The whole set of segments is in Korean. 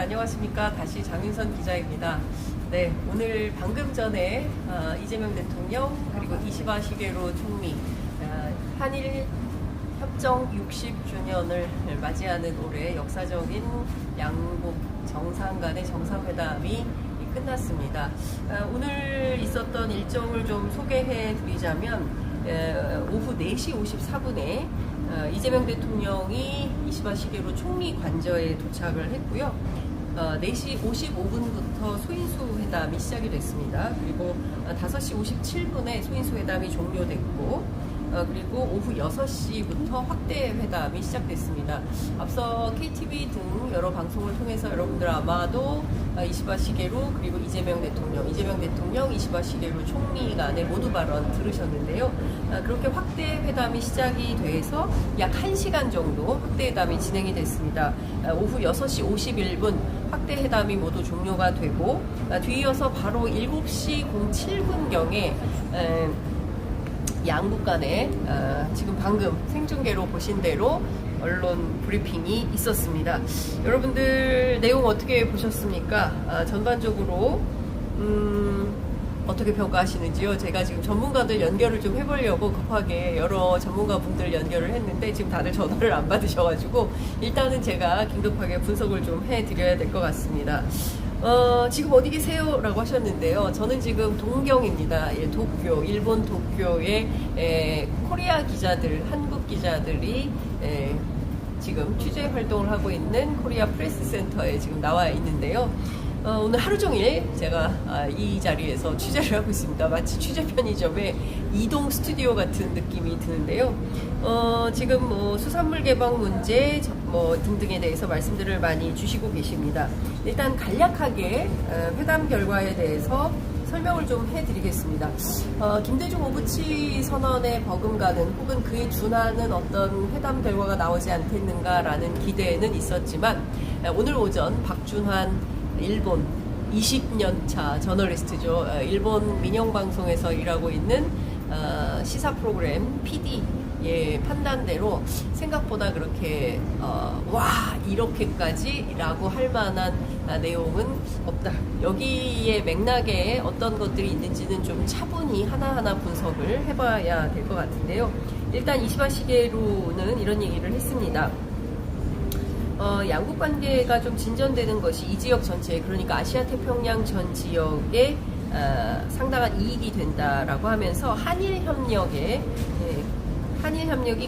안녕하십니까. 다시 장윤선 기자입니다. 네, 오늘 방금 전에 이재명 대통령 그리고 이시바 시게로 총리 한일 협정 60주년을 맞이하는 올해 역사적인 양국 정상 간의 정상회담이 끝났습니다. 오늘 있었던 일정을 좀 소개해 드리자면 오후 4시 54분에 이재명 대통령이 이시바 시게로 총리 관저에 도착을 했고요. 4시 55분부터 소인수 회담이 시작이 됐습니다. 그리고 5시 57분에 소인수 회담이 종료됐고 그리고 오후 6시부터 확대 회담이 시작됐습니다. 앞서 KTV 등 여러 방송을 통해서 여러분들 아마도 이시바 시게로 그리고 이재명 대통령, 이시바 시게로 총리 간의 모두 발언 들으셨는데요. 그렇게 확대 회담이 시작이 돼서 약 1시간 정도 확대 회담이 진행이 됐습니다. 오후 6시 51분 확대 회담이 모두 종료가 되고 뒤이어서 바로 7시 07분경에 양국 간에 지금 방금 생중계로 보신 대로 언론 브리핑이 있었습니다. 여러분들 내용 어떻게 보셨습니까? 전반적으로 어떻게 평가하시는지요? 제가 지금 전문가들 연결을 좀 해보려고 급하게 여러 전문가분들 연결을 했는데 지금 다들 전화를 안 받으셔가지고 일단은 제가 긴급하게 분석을 좀 해드려야 될 것 같습니다. 지금 어디 계세요? 라고 하셨는데요. 저는 지금 동경입니다. 도쿄, 일본 도쿄의 코리아 기자들, 한국 기자들이 지금 취재 활동을 하고 있는 코리아 프레스 센터에 지금 나와 있는데요. 오늘 하루 종일 제가 이 자리에서 취재를 하고 있습니다. 마치 취재 편의점의 이동 스튜디오 같은 느낌이 드는데요. 지금 수산물 개방 문제 등등에 대해서 말씀들을 많이 주시고 계십니다. 일단 간략하게 회담 결과에 대해서 설명을 좀 해드리겠습니다. 김대중 오부치 선언에 버금가는 혹은 그에 준하는 어떤 회담 결과가 나오지 않겠는가라는 기대는 있었지만 오늘 오전 박준환 일본 20년차 저널리스트죠. 일본 민영방송에서 일하고 있는 시사 프로그램 PD의 판단대로 생각보다 그렇게 이렇게까지 라고 할 만한 내용은 없다. 여기에 맥락에 어떤 것들이 있는지는 좀 차분히 하나하나 분석을 해봐야 될 것 같은데요. 일단 이시바 시게로는 이런 얘기를 했습니다. 양국 관계가 좀 진전되는 것이 이 지역 전체, 그러니까 아시아 태평양 전 지역에 상당한 이익이 된다라고 하면서 한일 협력이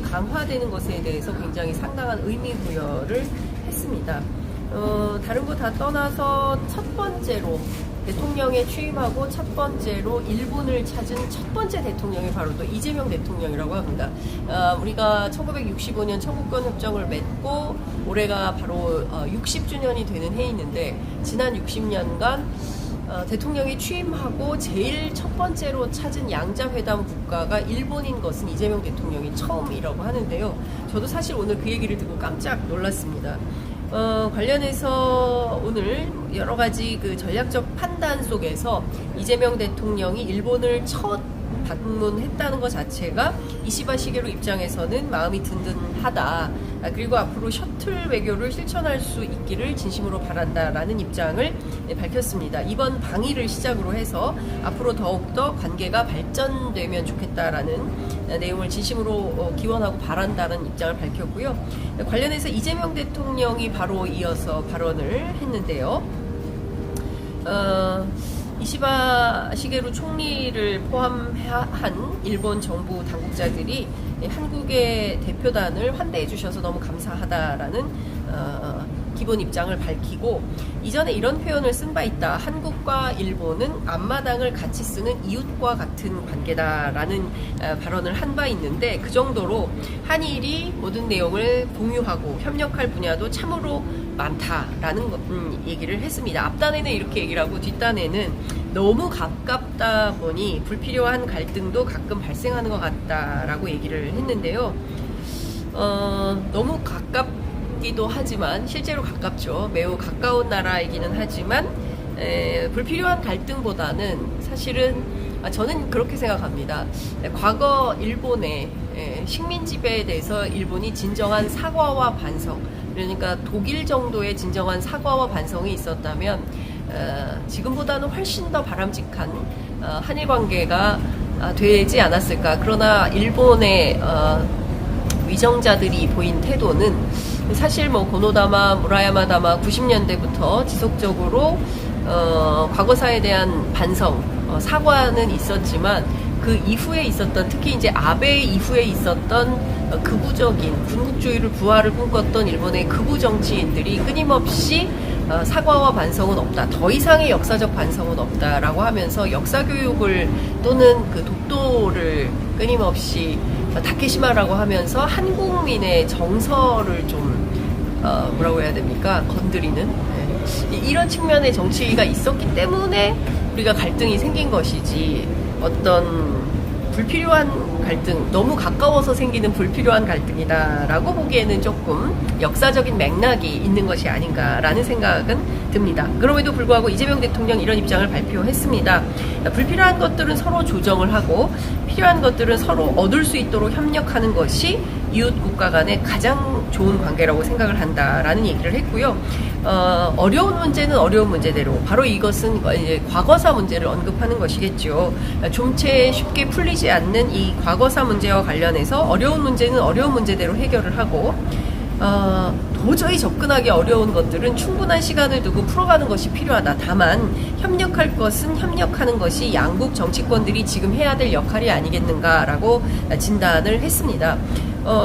강화되는 것에 대해서 굉장히 상당한 의미 부여를 했습니다. 다른 거 다 떠나서 첫 번째로 대통령에 취임하고 첫 번째로 일본을 찾은 첫 번째 대통령이 바로 또 이재명 대통령이라고 합니다. 우리가 1965년 청구권협정을 맺고 올해가 바로 60주년이 되는 해인데 지난 60년간 대통령이 취임하고 제일 첫 번째로 찾은 양자회담 국가가 일본인 것은 이재명 대통령이 처음이라고 하는데요. 저도 사실 오늘 그 얘기를 듣고 깜짝 놀랐습니다. 관련해서 오늘 여러 가지 그 전략적 판단 속에서 이재명 대통령이 일본을 첫 방문했다는 것 자체가 이시바 시게로 입장에서는 마음이 든든하다. 그리고 앞으로 셔틀 외교를 실천할 수 있기를 진심으로 바란다라는 입장을 밝혔습니다. 이번 방위를 시작으로 해서 앞으로 더욱더 관계가 발전되면 좋겠다라는 내용을 진심으로 기원하고 바란다는 입장을 밝혔고요. 관련해서 이재명 대통령이 바로 이어서 발언을 했는데요. 이시바 시게로 총리를 포함한 일본 정부 당국자들이 한국의 대표단을 환대해 주셔서 너무 감사하다라는 기본 입장을 밝히고 이전에 이런 표현을 쓴 바 있다. 한국과 일본은 앞마당을 같이 쓰는 이웃과 같은 관계다라는 발언을 한 바 있는데 그 정도로 한일이 모든 내용을 공유하고 협력할 분야도 참으로 많다라는 얘기를 했습니다. 앞단에는 이렇게 얘기를 하고 뒷단에는 너무 가깝다 보니 불필요한 갈등도 가끔 발생하는 것 같다라고 얘기를 했는데요. 너무 가깝기도 하지만 실제로 가깝죠. 매우 가까운 나라이기는 하지만 불필요한 갈등보다는 사실은 저는 그렇게 생각합니다. 과거 일본의 식민 지배에 대해서 일본이 진정한 사과와 반성, 그러니까 독일 정도의 진정한 사과와 반성이 있었다면 지금보다는 훨씬 더 바람직한 한일 관계가 되지 않았을까. 그러나 일본의 위정자들이 보인 태도는 사실 뭐 고노다마, 무라야마다마 90년대부터 지속적으로 과거사에 대한 반성, 사과는 있었지만 그 이후에 있었던, 특히 이제 아베 이후에 있었던 극우적인 군국주의를 부활을 꿈꿨던 일본의 극우 정치인들이 끊임없이 사과와 반성은 없다, 더 이상의 역사적 반성은 없다라고 하면서 역사 교육을 또는 그 독도를 끊임없이 다케시마라고 하면서 한국민의 정서를 좀 뭐라고 해야 됩니까? 건드리는 이런 측면의 정치가 있었기 때문에 우리가 갈등이 생긴 것이지, 어떤 불필요한 갈등, 너무 가까워서 생기는 불필요한 갈등이다라고 보기에는 조금 역사적인 맥락이 있는 것이 아닌가라는 생각은 듭니다. 그럼에도 불구하고 이재명 대통령 이런 입장을 발표했습니다. 불필요한 것들은 서로 조정을 하고 필요한 것들은 서로 얻을 수 있도록 협력하는 것이 이웃 국가 간의 가장 좋은 관계라고 생각을 한다라는 얘기를 했고요. 어려운 문제는 어려운 문제대로, 바로 이것은 이제 과거사 문제를 언급하는 것이겠죠. 좀채 쉽게 풀리지 않는 이 과거사 문제와 관련해서 어려운 문제는 어려운 문제대로 해결을 하고, 도저히 접근하기 어려운 것들은 충분한 시간을 두고 풀어가는 것이 필요하다. 다만 협력할 것은 협력하는 것이 양국 정치권들이 지금 해야 될 역할이 아니겠는가라고 진단을 했습니다.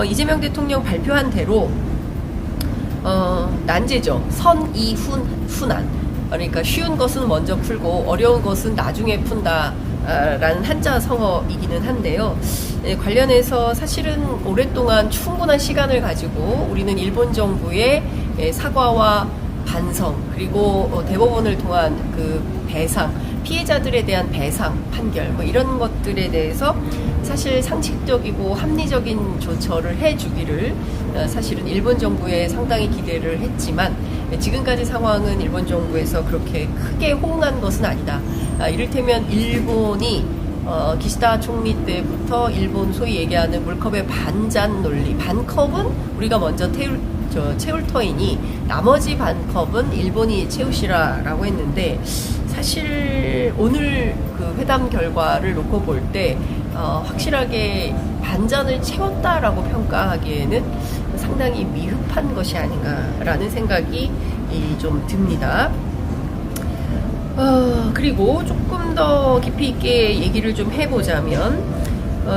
이재명 대통령 발표한 대로 난제죠. 선이훈훈안. 그러니까 쉬운 것은 먼저 풀고 어려운 것은 나중에 푼다 라는 한자 성어이기는 한데요. 관련해서 사실은 오랫동안 충분한 시간을 가지고 우리는 일본 정부의 사과와 반성, 그리고 대법원을 통한 그 배상, 피해자들에 대한 배상 판결, 뭐 이런 것들에 대해서 사실 상식적이고 합리적인 조처를 해주기를 사실은 일본 정부에 상당히 기대를 했지만, 지금까지 상황은 일본 정부에서 그렇게 크게 호응한 것은 아니다. 이를테면 일본이 기시다 총리 때부터 일본 소위 얘기하는 물컵의 반잔 논리, 반컵은 우리가 먼저 채울 터이니 나머지 반컵은 일본이 채우시라라고 했는데, 사실 오늘 그 회담 결과를 놓고 볼 때 확실하게 반잔을 채웠다라고 평가하기에는 상당히 미흡한 것이 아닌가라는 생각이 좀 듭니다. 그리고 조금 더 깊이 있게 얘기를 좀 해보자면,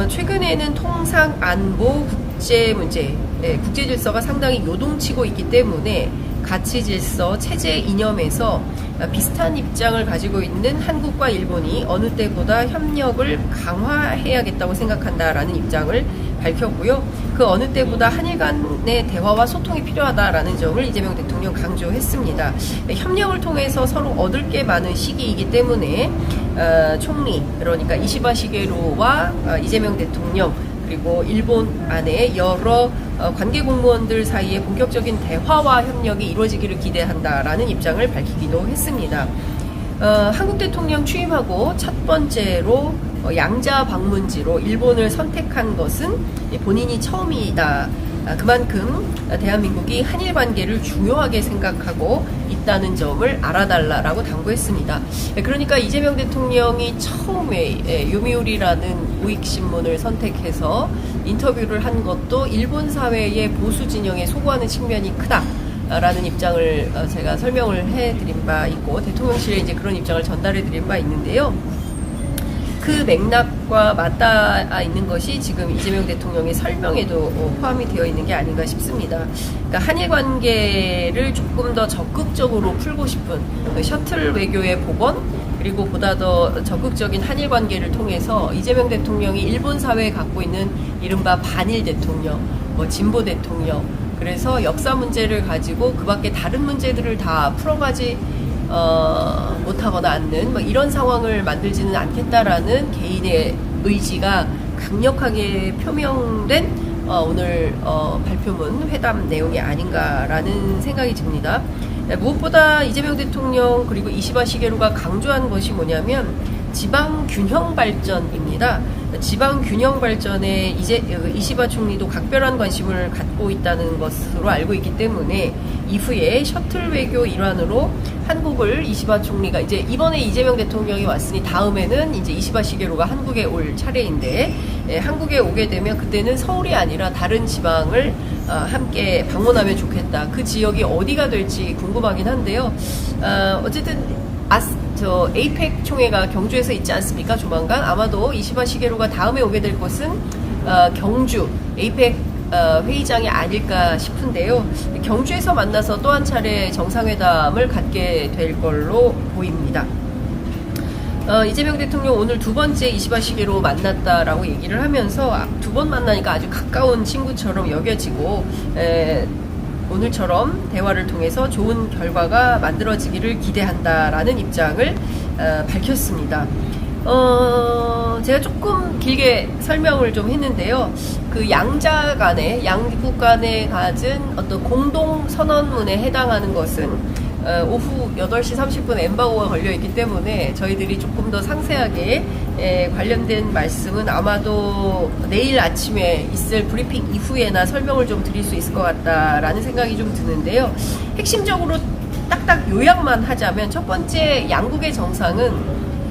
최근에는 통상 안보 국제 문제, 국제 질서가 상당히 요동치고 있기 때문에 가치 질서, 체제 이념에서 비슷한 입장을 가지고 있는 한국과 일본이 어느 때보다 협력을 강화해야겠다고 생각한다라는 입장을 밝혔고요. 그 어느 때보다 한일 간의 대화와 소통이 필요하다라는 점을 이재명 대통령 강조했습니다. 협력을 통해서 서로 얻을 게 많은 시기이기 때문에 총리, 그러니까 이시바 시게루와 이재명 대통령, 그리고 일본 안에 여러 관계 공무원들 사이에 본격적인 대화와 협력이 이루어지기를 기대한다라는 입장을 밝히기도 했습니다. 한국 대통령 취임하고 첫 번째로 양자 방문지로 일본을 선택한 것은 본인이 처음이다. 그만큼 대한민국이 한일 관계를 중요하게 생각하고 있다는 점을 알아달라라고 당부했습니다. 그러니까 이재명 대통령이 처음에 요미우리라는 우익신문을 선택해서 인터뷰를 한 것도 일본 사회의 보수 진영에 소구하는 측면이 크다라는 입장을 제가 설명을 해드린 바 있고, 대통령실에 이제 그런 입장을 전달해드린 바 있는데요. 그 맥락과 맞닿아 있는 것이 지금 이재명 대통령의 설명에도 포함이 되어 있는 게 아닌가 싶습니다. 그러니까 한일 관계를 조금 더 적극적으로 풀고 싶은 셔틀 외교의 복원, 그리고 보다 더 적극적인 한일 관계를 통해서 이재명 대통령이 일본 사회에 갖고 있는 이른바 반일 대통령, 진보 대통령, 그래서 역사 문제를 가지고 그 밖에 다른 문제들을 다 풀어가지 못하거나 않는 이런 상황을 만들지는 않겠다라는 개인의 의지가 강력하게 표명된 오늘 발표문 회담 내용이 아닌가라는 생각이 듭니다. 무엇보다 이재명 대통령 그리고 이시바 시게루가 강조한 것이 뭐냐면, 지방 균형 발전입니다. 지방 균형 발전에 이제 이시바 총리도 각별한 관심을 갖고 있다는 것으로 알고 있기 때문에 이후에 셔틀 외교 일환으로 한국을 이시바 총리가 이제 이번에 이재명 대통령이 왔으니 다음에는 이제 이시바 시게루가 한국에 올 차례인데, 한국에 오게 되면 그때는 서울이 아니라 다른 지방을 함께 방문하면 좋겠다. 그 지역이 어디가 될지 궁금하긴 한데요. 어쨌든 에이펙 총회가 경주에서 있지 않습니까? 조만간 아마도 이시바 시게루가 다음에 오게 될 곳은 경주 에이펙 회의장이 아닐까 싶은데요. 경주에서 만나서 또 한 차례 정상회담을 갖게 될 걸로 보입니다. 이재명 대통령 오늘 두 번째 이시바 시게루 만났다라고 얘기를 하면서 두 번 만나니까 아주 가까운 친구처럼 여겨지고, 오늘처럼 대화를 통해서 좋은 결과가 만들어지기를 기대한다라는 입장을 밝혔습니다. 제가 조금 길게 설명을 좀 했는데요. 그 양자 간에, 양국 간에 가진 어떤 공동 선언문에 해당하는 것은 오후 8시 30분 엠바고가 걸려있기 때문에 저희들이 조금 더 상세하게 관련된 말씀은 아마도 내일 아침에 있을 브리핑 이후에나 설명을 좀 드릴 수 있을 것 같다라는 생각이 좀 드는데요. 핵심적으로 딱딱 요약만 하자면 첫 번째 양국의 정상은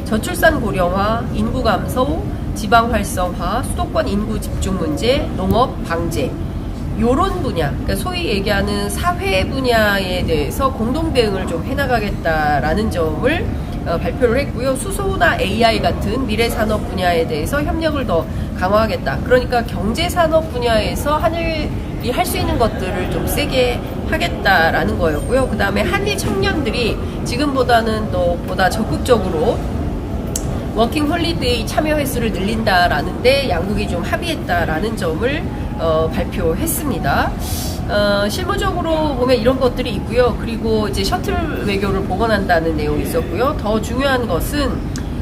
저출산 고령화, 인구 감소, 지방 활성화, 수도권 인구 집중 문제, 농업 방제, 요런 분야, 그러니까 소위 얘기하는 사회 분야에 대해서 공동 대응을 좀 해나가겠다라는 점을 발표를 했고요. 수소나 AI 같은 미래 산업 분야에 대해서 협력을 더 강화하겠다. 그러니까 경제 산업 분야에서 한일이 할 수 있는 것들을 좀 세게 하겠다라는 거였고요. 그 다음에 한일 청년들이 지금보다는 또 보다 적극적으로 워킹 홀리데이 참여 횟수를 늘린다라는데 양국이 좀 합의했다라는 점을 발표했습니다. 실무적으로 보면 이런 것들이 있고요. 그리고 이제 셔틀 외교를 복원한다는 내용이 있었고요. 더 중요한 것은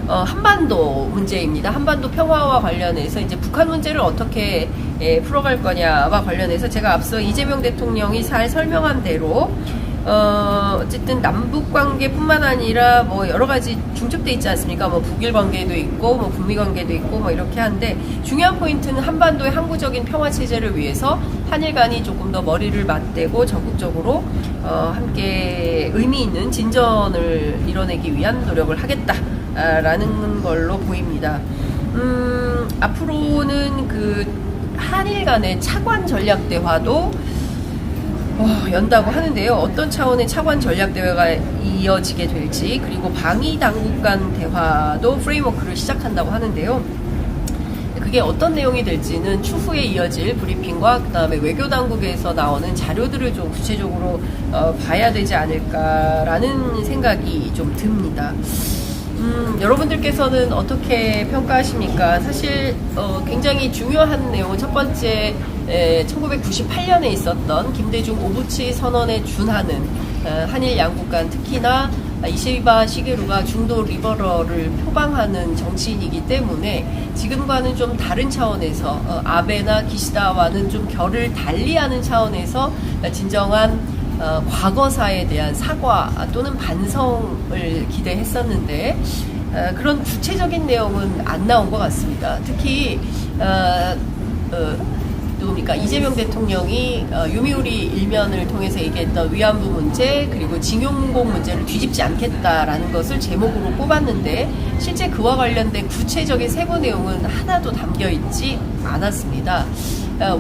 한반도 문제입니다. 한반도 평화와 관련해서 이제 북한 문제를 어떻게 풀어갈 거냐와 관련해서 제가 앞서 이재명 대통령이 잘 설명한 대로 어쨌든 남북 관계뿐만 아니라 뭐 여러 가지 중첩돼 있지 않습니까? 뭐 북일 관계도 있고, 뭐 북미 관계도 있고, 뭐 이렇게 하는데 중요한 포인트는 한반도의 항구적인 평화 체제를 위해서 한일 간이 조금 더 머리를 맞대고 적극적으로 함께 의미 있는 진전을 이뤄내기 위한 노력을 하겠다라는 걸로 보입니다. 앞으로는 그 한일 간의 차관 전략 대화도 연다고 하는데요. 어떤 차원의 차관 전략 대화가 이어지게 될지, 그리고 방위 당국 간 대화도 프레임워크를 시작한다고 하는데요. 그게 어떤 내용이 될지는 추후에 이어질 브리핑과 그 다음에 외교 당국에서 나오는 자료들을 좀 구체적으로 봐야 되지 않을까라는 생각이 좀 듭니다. 여러분들께서는 어떻게 평가하십니까? 사실 굉장히 중요한 내용은 첫 번째 1998년에 있었던 김대중 오부치 선언에 준하는 한일 양국 간 특히나 이시바 시게루가 중도 리버럴을 표방하는 정치인이기 때문에 지금과는 좀 다른 차원에서 아베나 기시다와는 좀 결을 달리하는 차원에서 진정한 과거사에 대한 사과 또는 반성을 기대했었는데 그런 구체적인 내용은 안 나온 것 같습니다. 특히 누굽니까? 이재명 대통령이 유미우리 일면을 통해서 얘기했던 위안부 문제 그리고 징용공 문제를 뒤집지 않겠다라는 것을 제목으로 뽑았는데 실제 그와 관련된 구체적인 세부 내용은 하나도 담겨있지 않았습니다.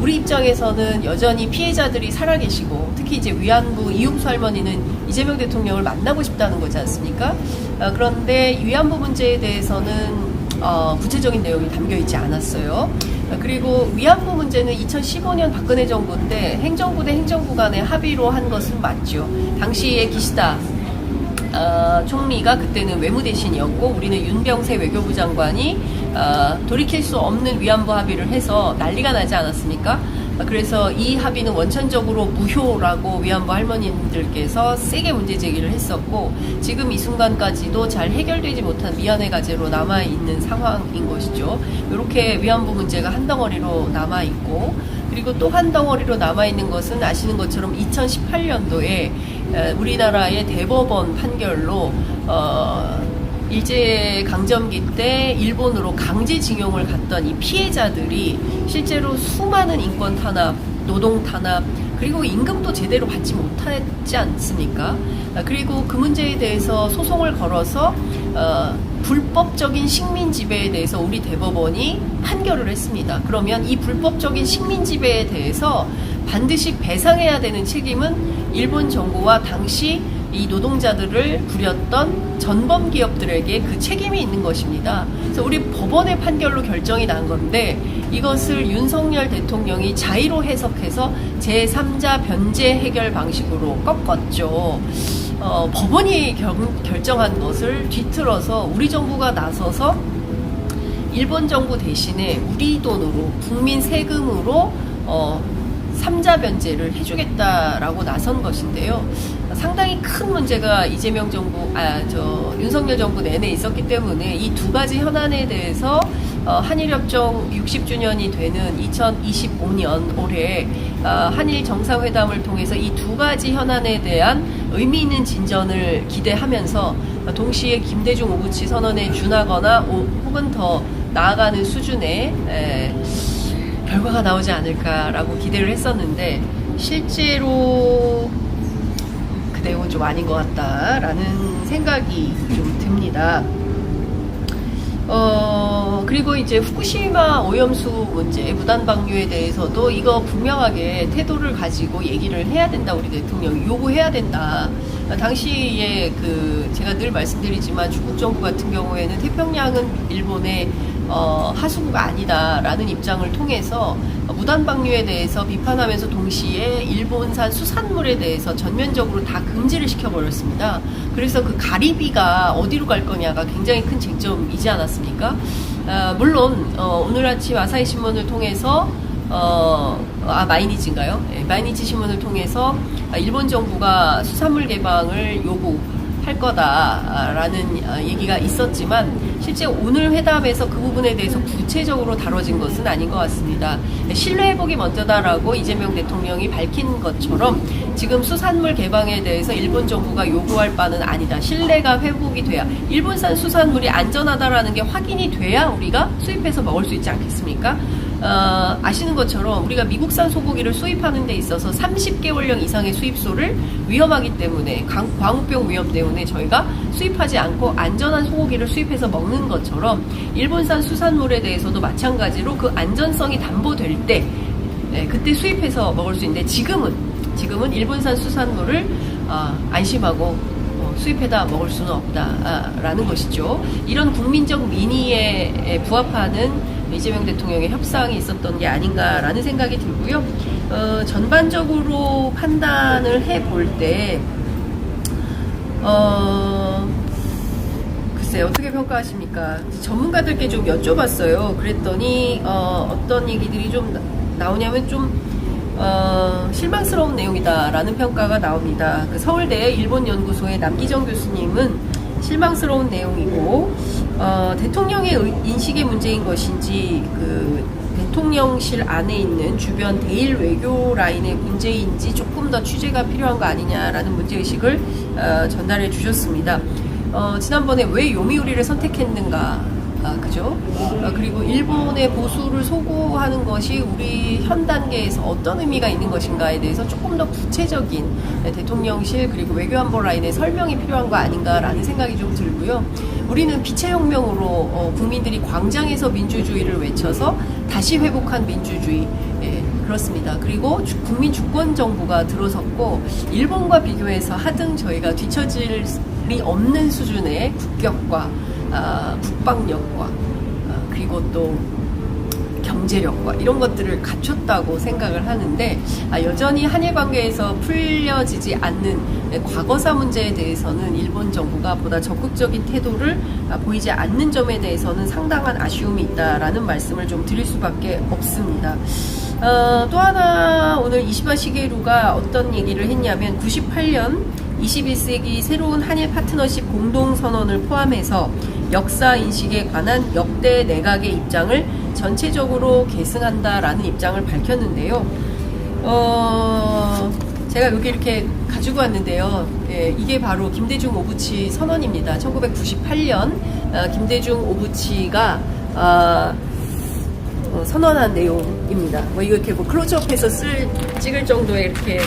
우리 입장에서는 여전히 피해자들이 살아계시고 특히 이제 위안부 이용수 할머니는 이재명 대통령을 만나고 싶다는 거지 않습니까? 그런데 위안부 문제에 대해서는 구체적인 내용이 담겨있지 않았어요. 그리고 위안부 문제는 2015년 박근혜 정부인데 행정부 대 행정부 간의 합의로 한 것은 맞죠. 당시에 기시다 총리가 그때는 외무대신이었고 우리는 윤병세 외교부 장관이 돌이킬 수 없는 위안부 합의를 해서 난리가 나지 않았습니까? 그래서 이 합의는 원천적으로 무효라고 위안부 할머님들께서 세게 문제 제기를 했었고 지금 이 순간까지도 잘 해결되지 못한 미안의 가제로 남아있는 상황인 것이죠. 이렇게 위안부 문제가 한 덩어리로 남아있고 그리고 또 한 덩어리로 남아있는 것은 아시는 것처럼 2018년도에 우리나라의 대법원 판결로 일제 강점기 때 일본으로 강제징용을 갔던 이 피해자들이 실제로 수많은 인권 탄압, 노동 탄압, 그리고 임금도 제대로 받지 못했지 않습니까? 그리고 그 문제에 대해서 소송을 걸어서 불법적인 식민 지배에 대해서 우리 대법원이 판결을 했습니다. 그러면 이 불법적인 식민 지배에 대해서 반드시 배상해야 되는 책임은 일본 정부와 당시 이 노동자들을 부렸던 전범 기업들에게 그 책임이 있는 것입니다. 그래서 우리 법원의 판결로 결정이 난 건데 이것을 윤석열 대통령이 자의로 해석해서 제3자 변제 해결 방식으로 꺾었죠. 법원이 결정한 것을 뒤틀어서 우리 정부가 나서서 일본 정부 대신에 우리 돈으로 국민 세금으로 3자 변제를 해주겠다라고 나선 것인데요. 상당히 큰 문제가 이재명 정부, 윤석열 정부 내내 있었기 때문에 이 두 가지 현안에 대해서 한일협정 60주년이 되는 2025년 올해 한일 정상회담을 통해서 이 두 가지 현안에 대한 의미 있는 진전을 기대하면서 동시에 김대중 오부치 선언에 준하거나 혹은 더 나아가는 수준의 결과가 나오지 않을까라고 기대를 했었는데 실제로 그 내용은 좀 아닌 것 같다라는 생각이 좀 듭니다. 그리고 이제 후쿠시마 오염수 문제, 무단 방류에 대해서도 이거 분명하게 태도를 가지고 얘기를 해야 된다. 우리 대통령이 요구해야 된다. 당시에 제가 늘 말씀드리지만 중국 정부 같은 경우에는 태평양은 일본의 하수구가 아니다라는 입장을 통해서 무단 방류에 대해서 비판하면서 동시에 일본산 수산물에 대해서 전면적으로 다 금지를 시켜버렸습니다. 그래서 그 가리비가 어디로 갈 거냐가 굉장히 큰 쟁점이지 않았습니까? 물론 오늘 아침 아사히 신문을 통해서 마이니지인가요? 네, 마이니지 신문을 통해서 일본 정부가 수산물 개방을 요구할 거다라는 얘기가 있었지만 실제 오늘 회담에서 그 부분에 대해서 구체적으로 다뤄진 것은 아닌 것 같습니다. 신뢰 회복이 먼저다라고 이재명 대통령이 밝힌 것처럼 지금 수산물 개방에 대해서 일본 정부가 요구할 바는 아니다. 신뢰가 회복이 돼야 일본산 수산물이 안전하다라는 게 확인이 돼야 우리가 수입해서 먹을 수 있지 않겠습니까? 아시는 것처럼 우리가 미국산 소고기를 수입하는 데 있어서 30개월령 이상의 수입소를 위험하기 때문에 광우병 위험 때문에 저희가 수입하지 않고 안전한 소고기를 수입해서 먹는 것처럼 일본산 수산물에 대해서도 마찬가지로 그 안전성이 담보될 때 그때 수입해서 먹을 수 있는데 지금은 일본산 수산물을 안심하고 수입해다 먹을 수는 없다라는 것이죠. 이런 국민적 민의에 부합하는 이재명 대통령의 협상이 있었던 게 아닌가라는 생각이 들고요. 전반적으로 판단을 해볼 때 글쎄 어떻게 평가하십니까? 전문가들께 좀 여쭤봤어요. 그랬더니 어떤 얘기들이 좀 나오냐면 좀 실망스러운 내용이다라는 평가가 나옵니다. 그 서울대 일본연구소의 남기정 교수님은 실망스러운 내용이고 대통령의 인식의 문제인 것인지 그 대통령실 안에 있는 주변 대일 외교 라인의 문제인지 조금 더 취재가 필요한 거 아니냐라는 문제의식을 전달해 주셨습니다. 지난번에 왜 요미우리를 선택했는가 그죠? 그리고 일본의 보수를 소구하는 것이 우리 현 단계에서 어떤 의미가 있는 것인가에 대해서 조금 더 구체적인 대통령실 그리고 외교안보 라인의 설명이 필요한 거 아닌가라는 생각이 좀 들고요. 우리는 빛의 혁명으로 국민들이 광장에서 민주주의를 외쳐서 다시 회복한 민주주의 그렇습니다. 그리고 국민 주권 정부가 들어섰고 일본과 비교해서 하등 저희가 뒤처질 리 없는 수준의 국격과 국방력과 그리고 또 경제력과 이런 것들을 갖췄다고 생각을 하는데 여전히 한일 관계에서 풀려지지 않는 과거사 문제에 대해서는 일본 정부가 보다 적극적인 태도를 보이지 않는 점에 대해서는 상당한 아쉬움이 있다라는 말씀을 좀 드릴 수밖에 없습니다. 또 하나 오늘 이시바 시게루가 어떤 얘기를 했냐면 98년 21세기 새로운 한일 파트너십 공동선언을 포함해서 역사 인식에 관한 역대 내각의 입장을 전체적으로 계승한다라는 입장을 밝혔는데요. 제가 여기 이렇게 가지고 왔는데요. 예, 이게 바로 김대중 오부치 선언입니다. 1998년 김대중 오부치가 선언한 내용입니다. 뭐 이거 이렇게 뭐 클로즈업해서 찍을 정도의 이렇게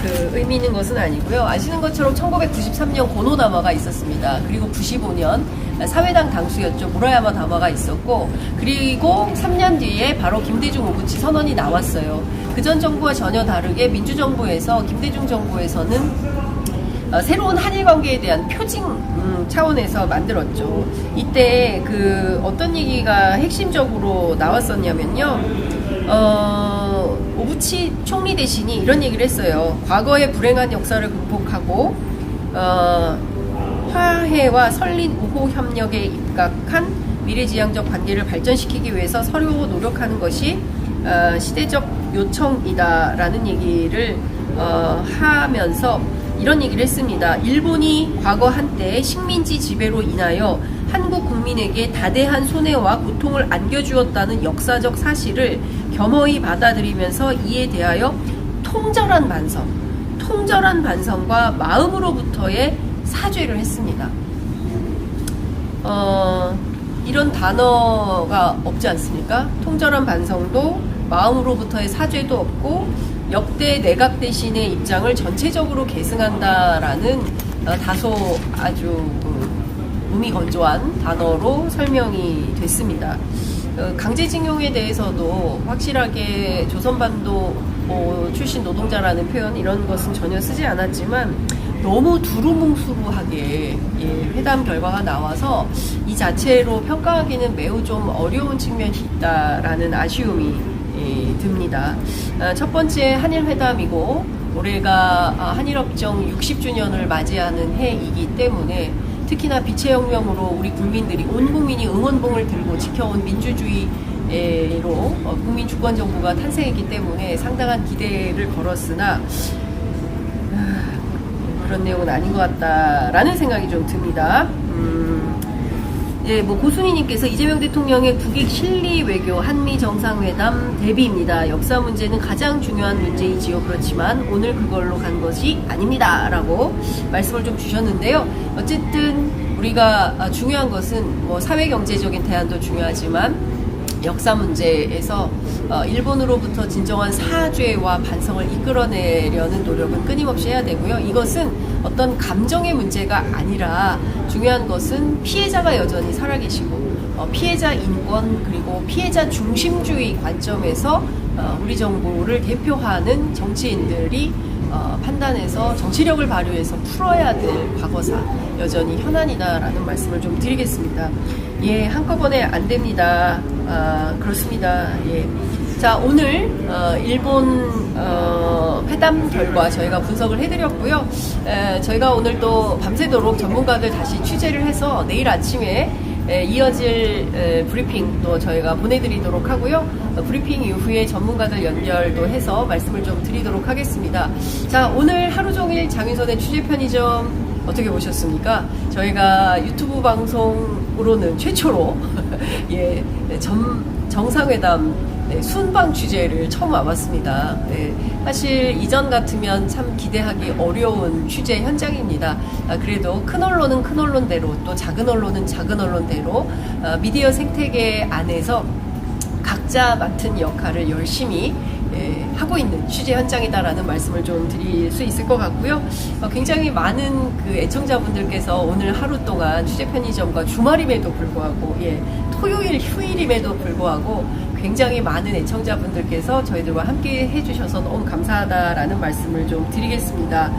그 의미 있는 것은 아니고요. 아시는 것처럼 1993년 고노다마가 있었습니다. 그리고 95년 사회당 당수였죠. 무라야마 다마가 있었고, 그리고 3년 뒤에 바로 김대중 오부치 선언이 나왔어요. 그전 정부와 전혀 다르게 민주정부에서, 김대중 정부에서는 새로운 한일 관계에 대한 표징 차원에서 만들었죠. 이때 그 어떤 얘기가 핵심적으로 나왔었냐면요. 오부치 총리 대신이 이런 얘기를 했어요. 과거의 불행한 역사를 극복하고 화해와 설린 우호 협력에 입각한 미래지향적 관계를 발전시키기 위해서 서로 노력하는 것이 시대적 요청이다라는 얘기를 하면서 이런 얘기를 했습니다. 일본이 과거 한때 식민지 지배로 인하여 한국 국민에게 다대한 손해와 고통을 안겨주었다는 역사적 사실을 겸허히 받아들이면서 이에 대하여 통절한 반성과 마음으로부터의 사죄를 했습니다. 이런 단어가 없지 않습니까? 통절한 반성도 마음으로부터의 사죄도 없고 역대 내각 대신의 입장을 전체적으로 계승한다라는 다소 아주 의미 건조한 단어로 설명이 됐습니다. 강제징용에 대해서도 확실하게 조선반도 출신 노동자라는 표현 이런 것은 전혀 쓰지 않았지만 너무 두루뭉술하게 회담 결과가 나와서 이 자체로 평가하기는 매우 좀 어려운 측면이 있다라는 아쉬움이 듭니다. 첫 번째 한일 회담이고 올해가 한일협정 60주년을 맞이하는 해이기 때문에 특히나 빛의 혁명으로 우리 국민들이 온 국민이 응원봉을 들고 지켜온 민주주의로 국민 주권 정부가 탄생했기 때문에 상당한 기대를 걸었으나 그런 내용은 아닌 것 같다라는 생각이 좀 듭니다. 뭐 고순희님께서 이재명 대통령의 국익 실리 외교 한미 정상회담 대비입니다. 역사 문제는 가장 중요한 문제이지요. 그렇지만 오늘 그걸로 간 것이 아닙니다라고 말씀을 좀 주셨는데요. 어쨌든 우리가 중요한 것은 뭐 사회 경제적인 대안도 중요하지만 역사 문제에서 일본으로부터 진정한 사죄와 반성을 이끌어내려는 노력은 끊임없이 해야 되고요. 이것은 어떤 감정의 문제가 아니라 중요한 것은 피해자가 여전히 살아계시고 피해자 인권 그리고 피해자 중심주의 관점에서 우리 정부를 대표하는 정치인들이 판단해서 정치력을 발휘해서 풀어야 될 과거사 여전히 현안이다라는 말씀을 좀 드리겠습니다. 예, 한꺼번에 안 됩니다. 그렇습니다. 예. 자, 오늘 일본 회담 결과 저희가 분석을 해드렸고요. 저희가 오늘 또 밤새도록 전문가들 다시 취재를 해서 내일 아침에 이어질 브리핑도 저희가 보내드리도록 하고요. 브리핑 이후에 전문가들 연결도 해서 말씀을 좀 드리도록 하겠습니다. 자, 오늘 하루 종일 장윤선의 취재 편의점 어떻게 보셨습니까? 저희가 유튜브 방송으로는 최초로 예, 정상회담 순방 취재를 처음 와봤습니다. 네, 사실 이전 같으면 참 기대하기 어려운 취재 현장입니다. 그래도 큰 언론은 큰 언론대로 또 작은 언론은 작은 언론대로 미디어 생태계 안에서 각자 맡은 역할을 열심히 하고 있는 취재 현장이다라는 말씀을 좀 드릴 수 있을 것 같고요. 굉장히 많은 그 애청자분들께서 오늘 하루 동안 취재 편의점과 주말임에도 불구하고 토요일 휴일임에도 불구하고 굉장히 많은 애청자분들께서 저희들과 함께 해주셔서 너무 감사하다라는 말씀을 좀 드리겠습니다.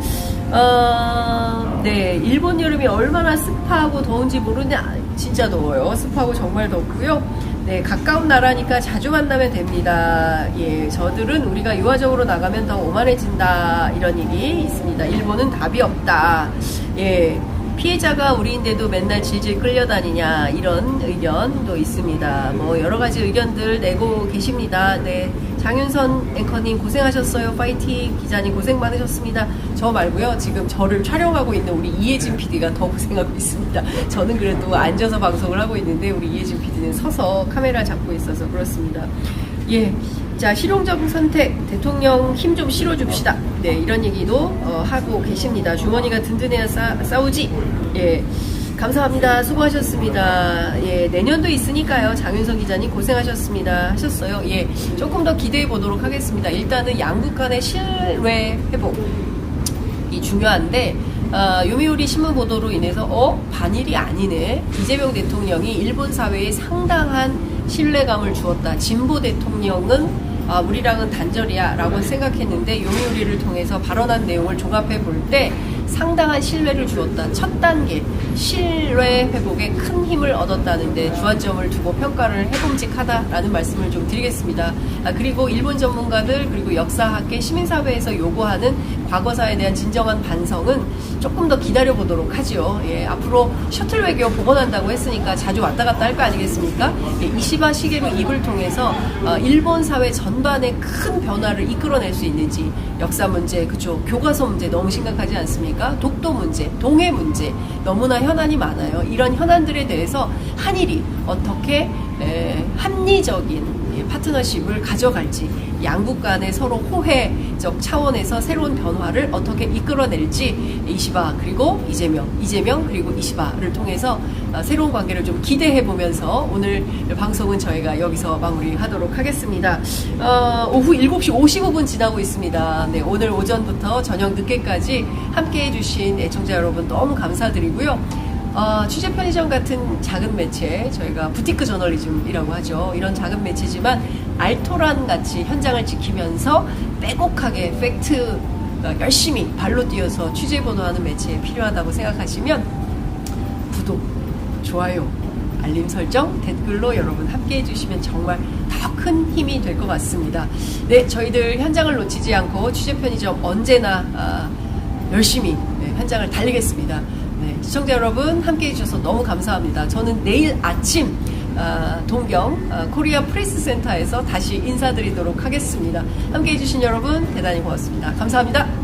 네, 일본 여름이 얼마나 습하고 더운지 모르냐. 진짜 더워요. 습하고 정말 덥고요. 네, 가까운 나라니까 자주 만나면 됩니다. 예, 저들은 우리가 유화적으로 나가면 더 오만해진다. 이런 얘기 있습니다. 일본은 답이 없다. 예, 피해자가 우리인데도 맨날 질질 끌려다니냐. 이런 의견도 있습니다. 뭐, 여러 가지 의견들 내고 계십니다. 네. 장윤선 앵커님 고생하셨어요. 파이팅. 기자님 고생 많으셨습니다. 저 말고요. 지금 저를 촬영하고 있는 우리 이혜진 PD가 더 고생하고 있습니다. 저는 그래도 앉아서 방송을 하고 있는데 우리 이혜진 PD는 서서 카메라 잡고 있어서 그렇습니다. 예. 자, 실용적 선택, 대통령 힘 좀 실어줍시다. 네, 이런 얘기도 하고 계십니다. 주머니가 든든해야 싸우지. 예, 감사합니다. 수고하셨습니다. 예, 내년도 있으니까요. 장윤석 기자님 고생하셨습니다. 하셨어요. 예, 조금 더 기대해 보도록 하겠습니다. 일단은 양국 간의 신뢰 회복이 중요한데, 요미우리 신문 보도로 인해서 반일이 아니네. 이재명 대통령이 일본 사회에 상당한 신뢰감을 주었다. 진보 대통령은 우리랑은 단절이야 라고 생각했는데 요미우리를 통해서 발언한 내용을 종합해 볼 때 상당한 신뢰를 주었다. 첫 단계 신뢰 회복에 큰 힘을 얻었다는데 주안점을 두고 평가를 해봄직하다라는 말씀을 좀 드리겠습니다. 그리고 일본 전문가들 그리고 역사학계 시민사회에서 요구하는 과거사에 대한 진정한 반성은 조금 더 기다려보도록 하죠. 예, 앞으로 셔틀 외교 복원한다고 했으니까 자주 왔다 갔다 할 거 아니겠습니까? 예, 이시바 시게루 입을 통해서 일본 사회 전반에 큰 변화를 이끌어낼 수 있는지 역사 문제, 그쵸? 교과서 문제 너무 심각하지 않습니까? 독도 문제, 동해 문제 너무나 현안이 많아요. 이런 현안들에 대해서 한일이 어떻게 합리적인 파트너십을 가져갈지 양국 간의 서로 호혜적 차원에서 새로운 변화를 어떻게 이끌어낼지 이시바 그리고 이재명 그리고 이시바를 통해서 새로운 관계를 좀 기대해 보면서 오늘 방송은 저희가 여기서 마무리하도록 하겠습니다. 오후 7시 55분 지나고 있습니다. 네, 오늘 오전부터 저녁 늦게까지 함께 해주신 애청자 여러분 너무 감사드리고요. 취재 편의점 같은 작은 매체, 저희가 부티크 저널리즘이라고 하죠. 이런 작은 매체지만 알토란 같이 현장을 지키면서 빼곡하게 팩트 열심히 발로 뛰어서 취재 보도하는 매체에 필요하다고 생각하시면 구독, 좋아요, 알림 설정, 댓글로 여러분 함께 해주시면 정말 더 큰 힘이 될 것 같습니다. 네, 저희들 현장을 놓치지 않고 취재 편의점 언제나 열심히 현장을 달리겠습니다. 네, 시청자 여러분 함께 해주셔서 너무 감사합니다. 저는 내일 아침 동경 코리아 프레스 센터에서 다시 인사드리도록 하겠습니다. 함께 해주신 여러분 대단히 고맙습니다. 감사합니다.